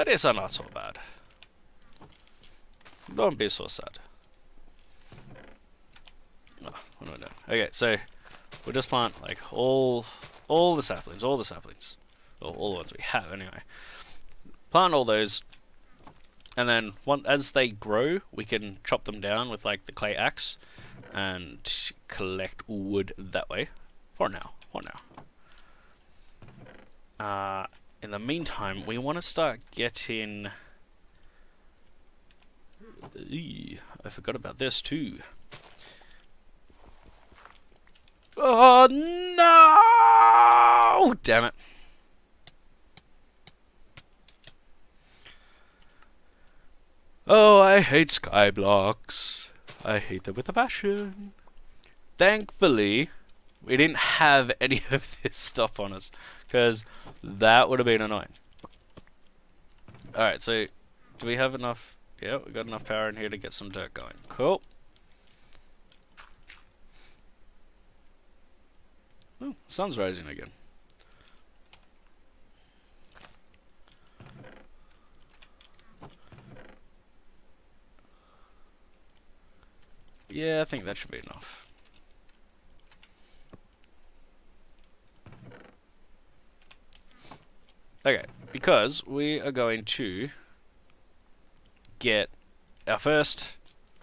But it's not so bad. Don't be so sad. Oh, what am I doing? Okay, so we'll just plant like all the saplings, all the ones we have anyway. Plant all those, and then as they grow, we can chop them down with like the clay axe and collect wood that way. For now. In the meantime, we want to start getting. I forgot about this too. Oh no! Damn it. Oh, I hate skyblocks. I hate them with a passion. Thankfully, we didn't have any of this stuff on us, because that would have been annoying. Alright, so do we have enough? Yeah, we got enough power in here to get some dirt going. Cool. Oh, sun's rising again. Yeah, I think that should be enough. Okay, because we are going to get our first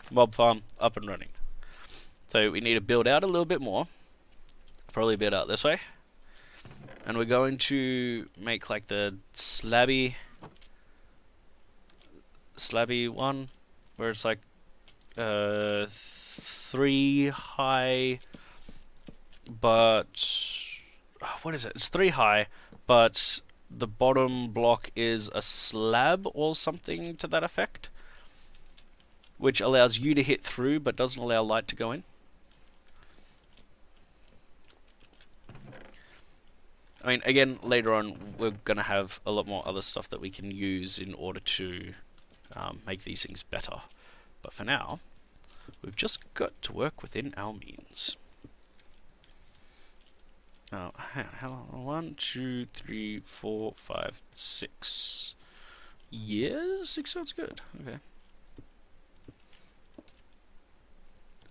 mob farm up and running. So we need to build out a little bit more. Probably build out this way. And we're going to make like the slabby one, where it's like 3 high, but what is it? It's 3 high, but the bottom block is a slab or something to that effect, which allows you to hit through but doesn't allow light to go in. I mean, again, later on we're going to have a lot more other stuff that we can use in order to make these things better. But for now, we've just got to work within our means. Oh, how 1, 2, 3, 4, 5, 6. Yeah, 6 sounds good. Okay.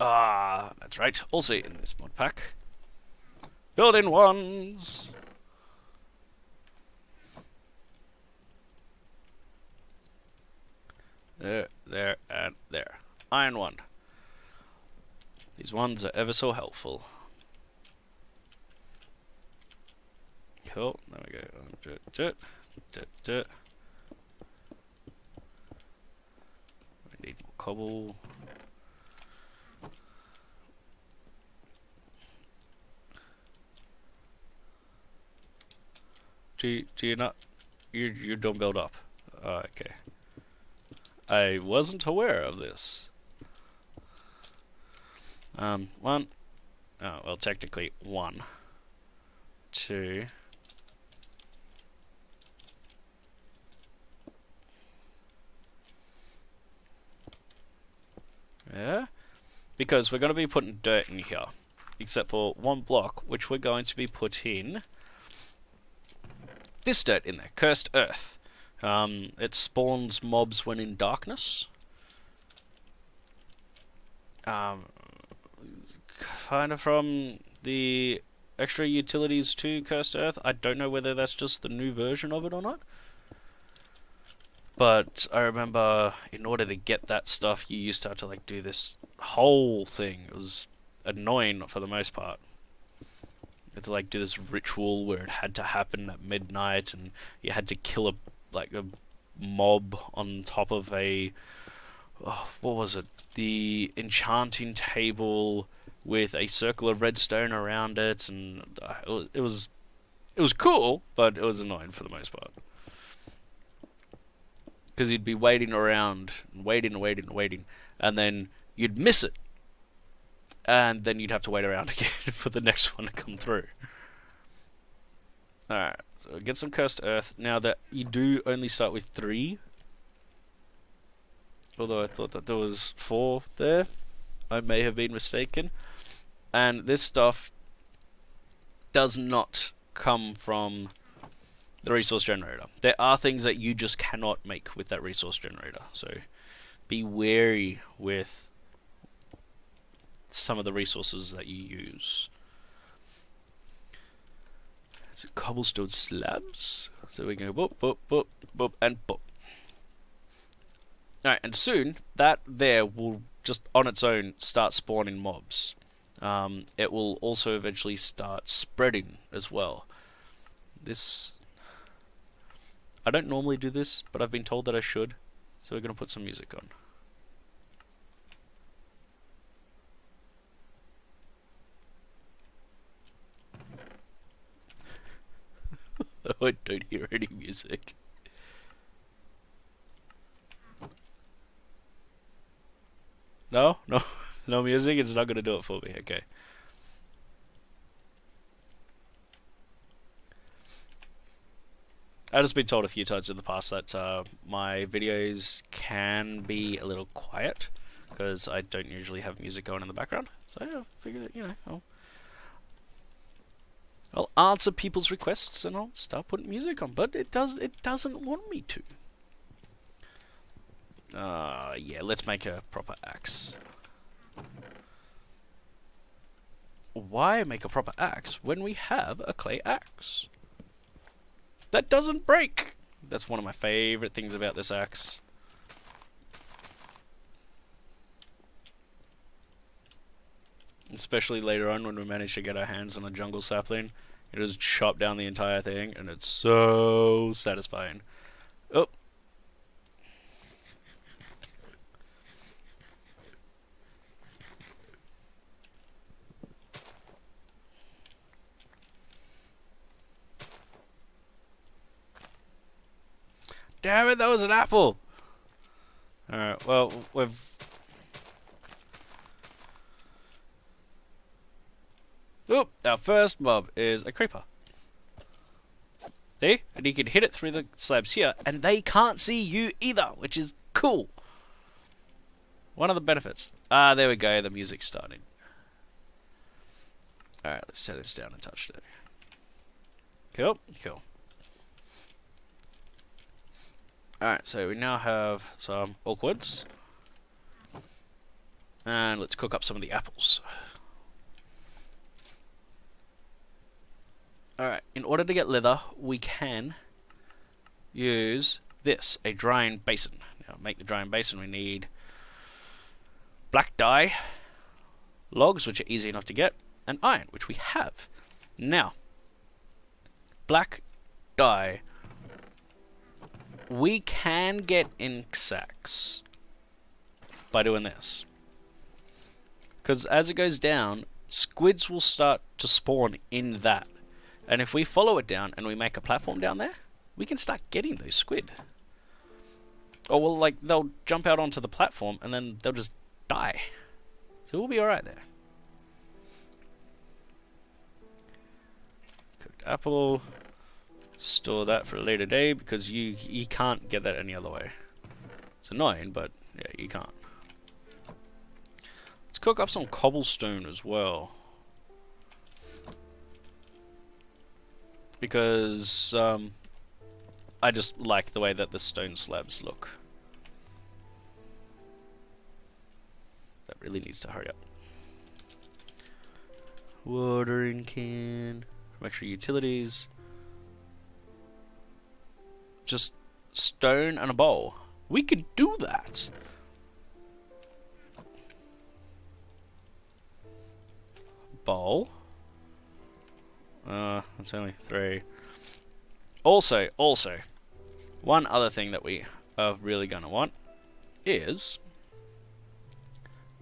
Ah, that's right. Also in this mod pack, building ones. There, and there. Iron 1. These ones are ever so helpful. Cool. There we go. We need more cobble. Do you not? You don't build up. Okay. I wasn't aware of this. 1. Oh, well, technically 1, 2. Yeah, because we're going to be putting dirt in here, except for 1 block, which we're going to be putting this dirt in there, cursed earth. It spawns mobs when in darkness. Kind of from the extra utilities to cursed earth. I don't know whether that's just the new version of it or not. But I remember in order to get that stuff, you used to have to like do this whole thing. It was annoying for the most part. You had to like do this ritual where it had to happen at midnight, and you had to kill a mob on top of a what was it? The enchanting table with a circle of redstone around it, and it was cool, but it was annoying for the most part. Because you'd be waiting around, waiting, and then you'd miss it. And then you'd have to wait around again for the next one to come through. Alright, so get some cursed earth. Now that you do only start with 3. Although I thought that there was 4 there. I may have been mistaken. And this stuff does not come from the resource generator. There are things that you just cannot make with that resource generator, so be wary with some of the resources that you use. So cobblestone slabs. So we go boop, boop, boop, boop, and boop. Alright, and soon that there will just on its own start spawning mobs. It will also eventually start spreading as well. This, I don't normally do this, but I've been told that I should, so we're going to put some music on. I don't hear any music. No? No? No music? It's not going to do it for me. Okay. I've just been told a few times in the past that my videos can be a little quiet because I don't usually have music going in the background. So I figured that, you know, I'll answer people's requests and I'll start putting music on, but it doesn't want me to. Yeah, let's make a proper axe. Why make a proper axe when we have a clay axe? That doesn't break! That's one of my favorite things about this axe. Especially later on when we manage to get our hands on a jungle sapling. It just chop down the entire thing and it's so satisfying. Oh. Damn it, that was an apple! Alright, well, we've... Oop, our first mob is a creeper. See? And you can hit it through the slabs here, and they can't see you either, which is cool. One of the benefits. Ah, there we go, the music's starting. Alright, let's set this down and touch it. Cool, cool. Alright, so we now have some oak woods. And let's cook up some of the apples. Alright, in order to get leather, we can use this, a drying basin. Now, to make the drying basin, we need black dye, logs, which are easy enough to get, and iron, which we have. Now, black dye. We can get ink sacs by doing this. Because as it goes down, squids will start to spawn in that. And if we follow it down and we make a platform down there, we can start getting those squid. Or well, like, they'll jump out onto the platform and then they'll just die. So we'll be alright there. Cooked apple. Store that for a later day because you can't get that any other way. It's annoying, but yeah, you can't. Let's cook up some cobblestone as well. Because I just like the way that the stone slabs look. That really needs to hurry up. Watering can. Make sure utilities. Just stone and a bowl. We could do that. Bowl. That's only 3. Also, one other thing that we are really gonna want is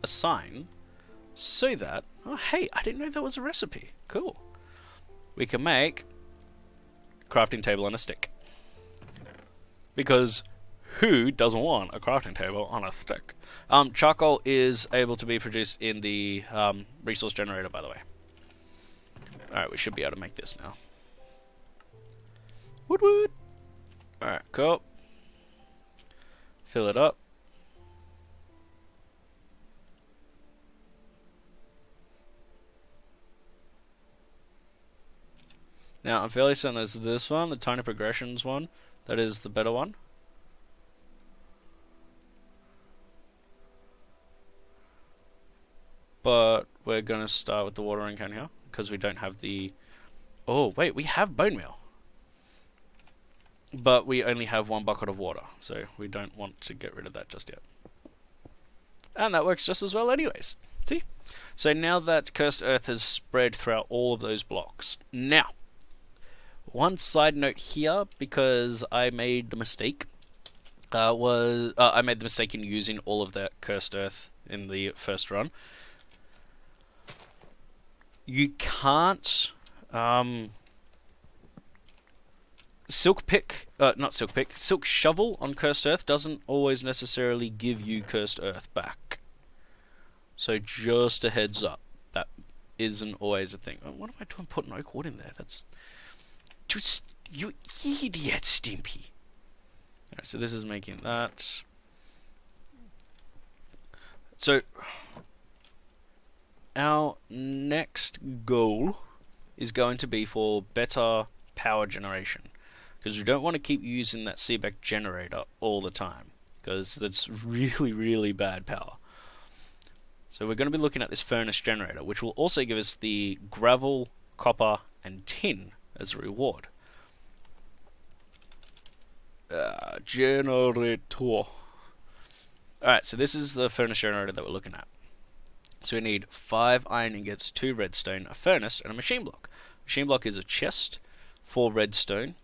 a sign so that, oh hey, I didn't know that was a recipe. Cool. We can make a crafting table and a stick. Because who doesn't want a crafting table on a stick? Charcoal is able to be produced in the resource generator, by the way. Alright, we should be able to make this now. Wood wood! Alright, cool. Fill it up. Now, I'm fairly certain there's this one, the tiny progressions one, that is the better one. But we're going to start with the watering can here, because we don't have the... Oh, wait, we have bone meal. But we only have 1 bucket of water, so we don't want to get rid of that just yet. And that works just as well anyways. See? So now that Cursed Earth has spread throughout all of those blocks. Now, one side note here, because I made the mistake, I made the mistake in using all of that Cursed Earth in the first run. You can't... Silk Shovel on Cursed Earth doesn't always necessarily give you Cursed Earth back. So just a heads up, that isn't always a thing. What am I doing putting oak wood in there? That's... Just, you idiot, Stimpy. Alright, so this is making that. So, our next goal is going to be for better power generation. Because we don't want to keep using that Seebeck generator all the time, because that's really, really bad power. So we're going to be looking at this furnace generator, which will also give us the gravel, copper, and tin as a reward. Generator. Alright, so this is the furnace generator that we're looking at. So we need 5 iron ingots, 2 redstone, a furnace, and a machine block. Machine block is a chest, 4 redstone,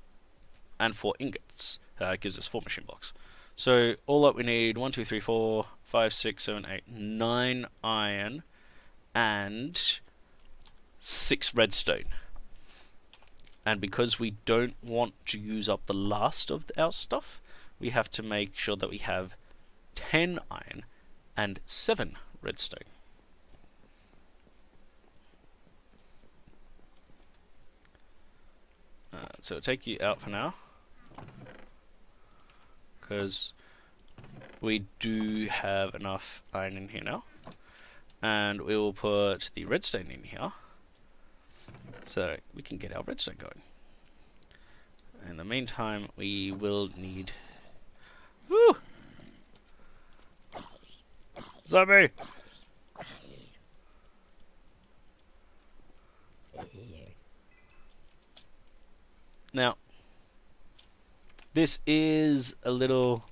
and 4 ingots. It gives us 4 machine blocks. So all up we need 1, 2, 3, 4, 5, 6, 7, 8, 9 iron and 6 redstone. And because we don't want to use up the last of our stuff, we have to make sure that we have 10 iron and 7 redstone. So I'll take you out for now, because we do have enough iron in here now, and we will put the redstone in here so that we can get our redstone going. In the meantime, we will need... Woo! Zombie! Now, this is a little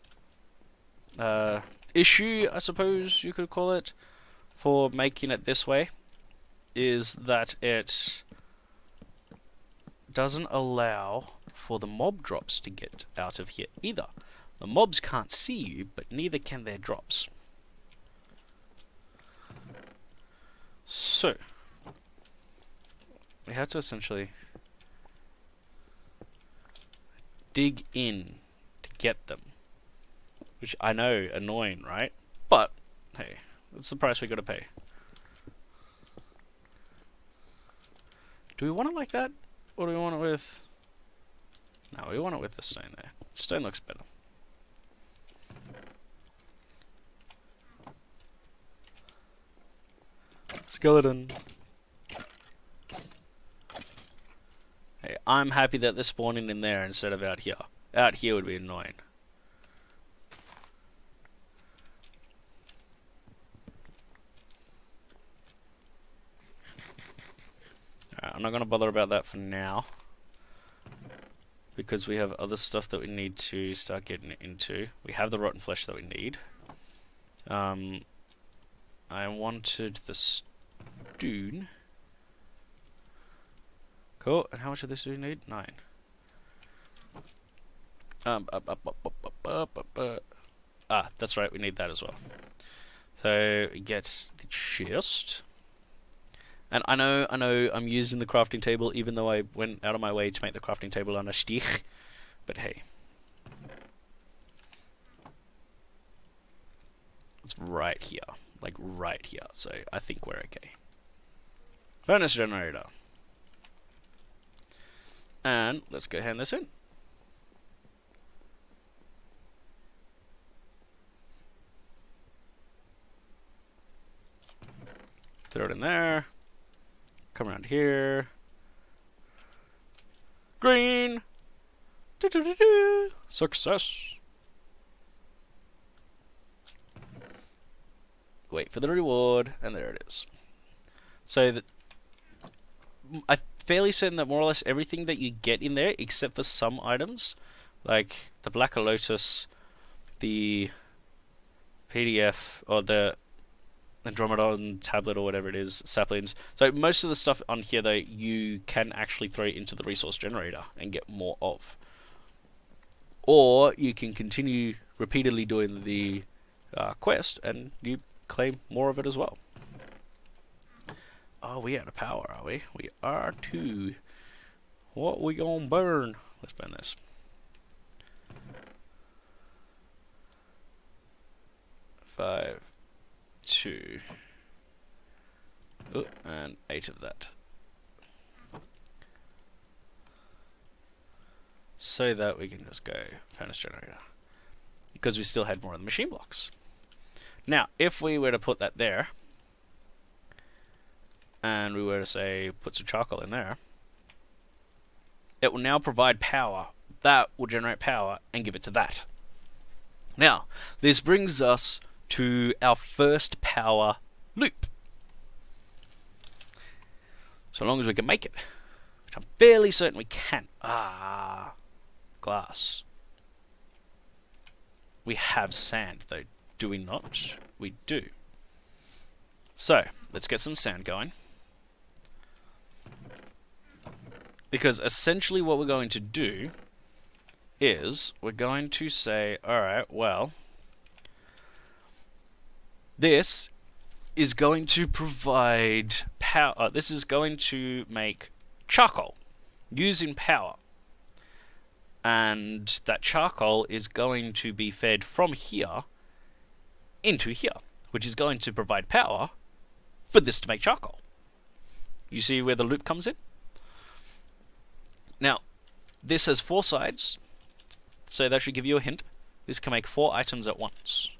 issue, I suppose you could call it, for making it this way, is that it doesn't allow for the mob drops to get out of here either. The mobs can't see you, but neither can their drops. So, we have to essentially dig in to get them. Which I know, annoying, right? But, hey, that's the price we gotta pay. Do we want it like that? Or do we want it with... No, we want it with the stone there. Stone looks better. Skeleton. Hey, I'm happy that they're spawning in there instead of out here. Out here would be annoying. Alright, I'm not going to bother about that for now, because we have other stuff that we need to start getting into. We have the rotten flesh that we need. I wanted the stone. Cool, and how much of this do we need? 9. That's right, we need that as well. So, get the chest. And I know, I'm using the crafting table, even though I went out of my way to make the crafting table on a stich. But hey. It's right here. Like, right here. So, I think we're okay. Furnace generator. And let's go hand this in. Throw it in there. Come around here. Green! Do-do-do-do. Success! Wait for the reward, and there it is. So I'm fairly certain that more or less everything that you get in there, except for some items, like the Black Lotus, the PDF, or the Andromedon tablet, or whatever it is, saplings. So most of the stuff on here, though, you can actually throw into the resource generator and get more of. Or you can continue repeatedly doing the quest, and you claim more of it as well. Oh, we out of power, are we? We are too. What we gonna burn? Let's burn this. Five, 2, and 8 of that. So that we can just go furnace generator. Because we still had more of the machine blocks. Now, if we were to put that there, and we were to say, put some charcoal in there, it will now provide power. That will generate power and give it to that. Now, this brings us to our first power loop. So long as we can make it. Which I'm fairly certain we can. Glass. We have sand, though, do we not? We do. So, let's get some sand going. Because essentially what we're going to do is we're going to say, alright, well, this is going to provide power. This is going to make charcoal using power. And that charcoal is going to be fed from here into here, which is going to provide power for this to make charcoal. You see where the loop comes in? Now, this has 4 sides, so that should give you a hint. This can make 4 items at once.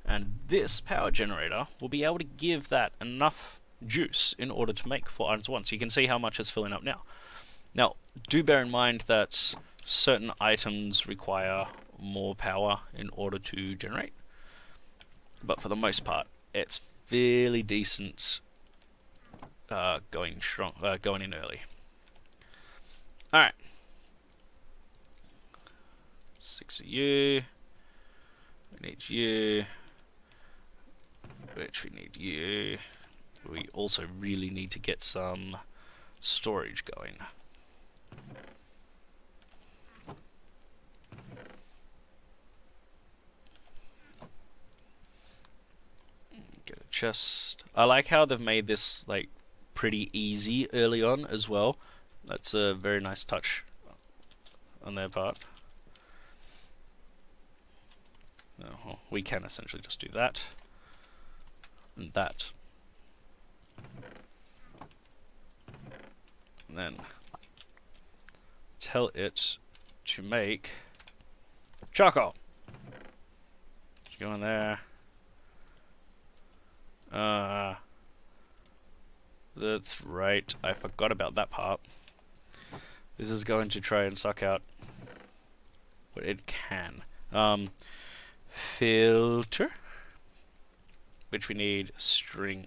And this power generator will be able to give that enough juice in order to make 4 items at once. You can see how much it's filling up now. Now, do bear in mind that certain items require more power in order to generate. But for the most part, it's fairly decent going in early. Alright. 6 of you. We need you. Which we need you. We also really need to get some storage going. Get a chest. I like how they've made this like pretty easy early on as well. That's a very nice touch on their part. Well, we can essentially just do that and that. And then tell it to make charcoal. Just go in there. That's right, I forgot about that part. This is going to try and suck out what it can. Filter, which we need string,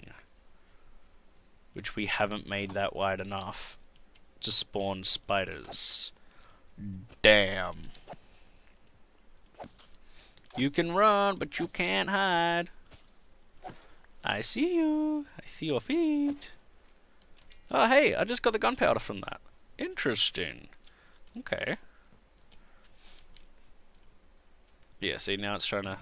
which we haven't made that wide enough to spawn spiders. Damn. You can run, but you can't hide. I see you. I see your feet. Oh, hey, I just got the gunpowder from that. Interesting. Okay. Yeah, see, now it's trying to...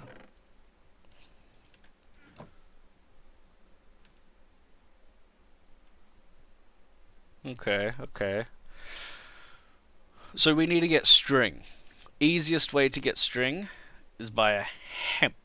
Okay, okay. So we need to get string. Easiest way to get string is by a hemp.